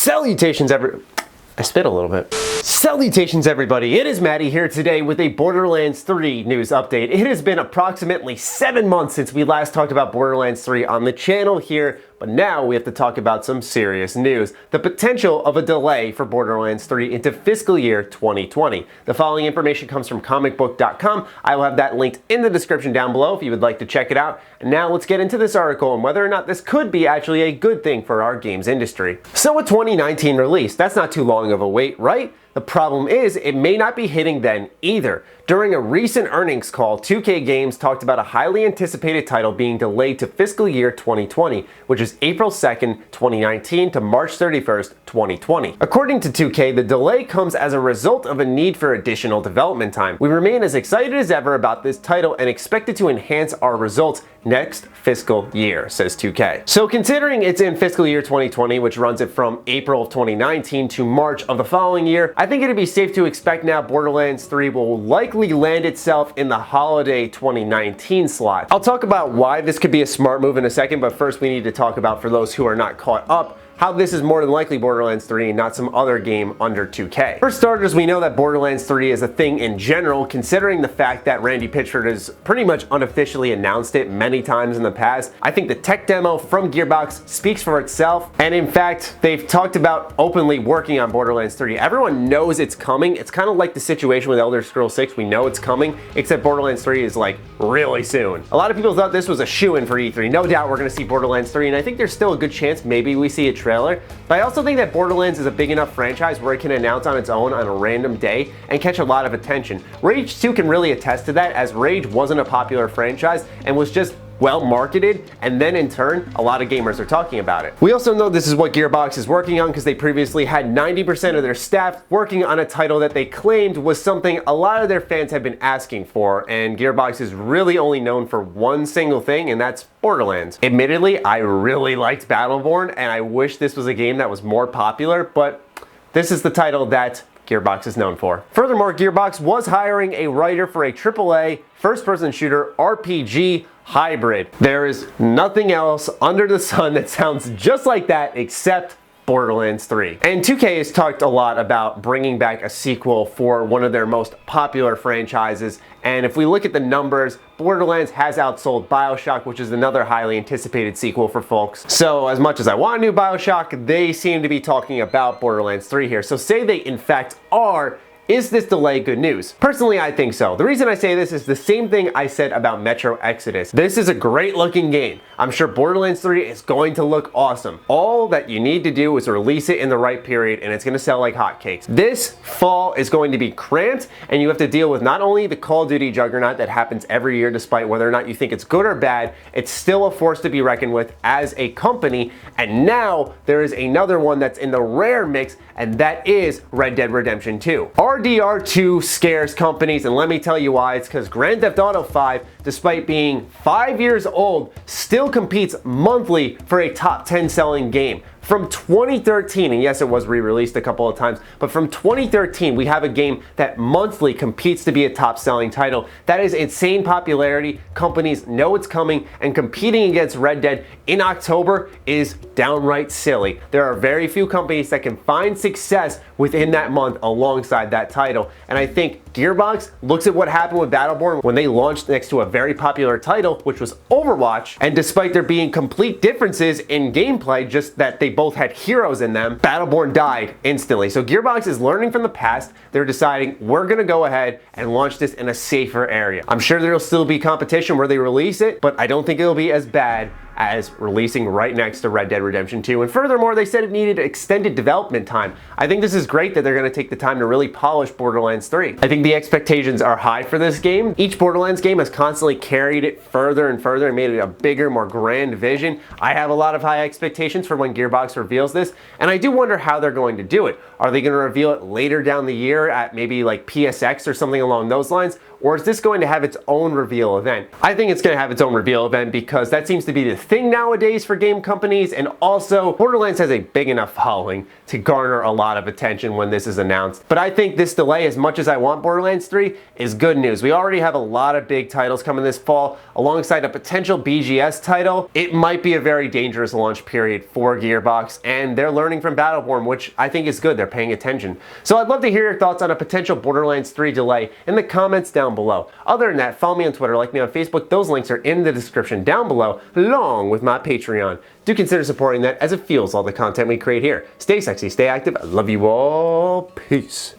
Salutations, I spit a little bit. Salutations, everybody. It is Matty here today with a Borderlands 3 news update. It has been approximately 7 months since we last talked about Borderlands 3 on the channel here, but now we have to talk about some serious news. The potential of a delay for Borderlands 3 into fiscal year 2020. The following information comes from comicbook.com. I will have that linked in the description down below if you would like to check it out. And now let's get into this article and whether or not this could be actually a good thing for our games industry. So a 2019 release, that's not too long of a wait, right? The problem is, it may not be hitting then either. During a recent earnings call, 2K Games talked about a highly anticipated title being delayed to fiscal year 2020, which is April 2nd, 2019 to March 31st, 2020. According to 2K, the delay comes as a result of a need for additional development time. We remain as excited as ever about this title and expect it to enhance our results next fiscal year, says 2K. So considering it's in fiscal year 2020, which runs it from April of 2019 to March of the following year, I think it'd be safe to expect now Borderlands 3 will likely land itself in the holiday 2019 slot. I'll talk about why this could be a smart move in a second, but first we need to talk about, for those who are not caught up, how this is more than likely Borderlands 3 and not some other game under 2K. For starters, we know that Borderlands 3 is a thing in general, considering the fact that Randy Pitchford has pretty much unofficially announced it many times in the past. I think the tech demo from Gearbox speaks for itself, and in fact, they've talked about openly working on Borderlands 3. Everyone knows it's coming. It's kind of like the situation with Elder Scrolls 6. We know it's coming, except Borderlands 3 is like really soon. A lot of people thought this was a shoo-in for E3. No doubt we're going to see Borderlands 3, and I think there's still a good chance maybe we see a trailer, but I also think that Borderlands is a big enough franchise where it can announce on its own on a random day and catch a lot of attention. Rage 2 can really attest to that, as Rage wasn't a popular franchise and was just well marketed, and then in turn a lot of gamers are talking about it. We also know this is what Gearbox is working on because they previously had 90% of their staff working on a title that they claimed was something a lot of their fans have been asking for, and Gearbox is really only known for one single thing, and that's Borderlands. Admittedly, I really liked Battleborn and I wish this was a game that was more popular, but this is the title that Gearbox is known for. Furthermore, Gearbox was hiring a writer for a AAA first-person shooter RPG hybrid. There is nothing else under the sun that sounds just like that except Borderlands 3. And 2K has talked a lot about bringing back a sequel for one of their most popular franchises, and if we look at the numbers, Borderlands has outsold BioShock, which is another highly anticipated sequel for folks. So as much as I want a new BioShock, they seem to be talking about Borderlands 3 here. So say they in fact are, is this delay good news? Personally, I think so. The reason I say this is the same thing I said about Metro Exodus. This is a great looking game. I'm sure Borderlands 3 is going to look awesome. All that you need to do is release it in the right period and it's going to sell like hotcakes. This fall is going to be cramped and you have to deal with not only the Call of Duty juggernaut that happens every year, despite whether or not you think it's good or bad, it's still a force to be reckoned with as a company, and now there is another one that's in the rare mix, and that is Red Dead Redemption 2. RDR2 scares companies, and let me tell you why. It's because Grand Theft Auto 5, despite being 5 years old, still competes monthly for a top 10 selling game. From 2013, and yes, it was re-released a couple of times, but from 2013, we have a game that monthly competes to be a top-selling title. That is insane popularity. Companies know it's coming, and competing against Red Dead in October is downright silly. There are very few companies that can find success within that month alongside that title, and I think Gearbox looks at what happened with Battleborn when they launched next to a very popular title, which was Overwatch, and despite there being complete differences in gameplay, just that they both had heroes in them, Battleborn died instantly. So Gearbox is learning from the past. They're deciding, we're gonna go ahead and launch this in a safer area. I'm sure there'll still be competition where they release it, but I don't think it'll be as bad as releasing right next to Red Dead Redemption 2. And furthermore, they said it needed extended development time. I think this is great that they're going to take the time to really polish Borderlands 3. I think the expectations are high for this game. Each Borderlands game has constantly carried it further and further and made it a bigger, more grand vision. I have a lot of high expectations for when Gearbox reveals this, and I do wonder how they're going to do it. Are they going to reveal it later down the year at maybe like PSX or something along those lines? or is this going to have its own reveal event? I think it's going to have its own reveal event because that seems to be the thing nowadays for game companies, and also Borderlands has a big enough following to garner a lot of attention when this is announced. But I think this delay, as much as I want Borderlands 3, is good news. We already have a lot of big titles coming this fall alongside a potential BGS title. It might be a very dangerous launch period for Gearbox, and they're learning from Battleborn, which I think is good. They're paying attention. So I'd love to hear your thoughts on a potential Borderlands 3 delay in the comments down below. Other than that, follow me on Twitter, like me on Facebook. Those links are in the description down below, along with my Patreon. Do consider supporting that, as it fuels all the content we create here. Stay sexy, stay active. I love you all. Peace.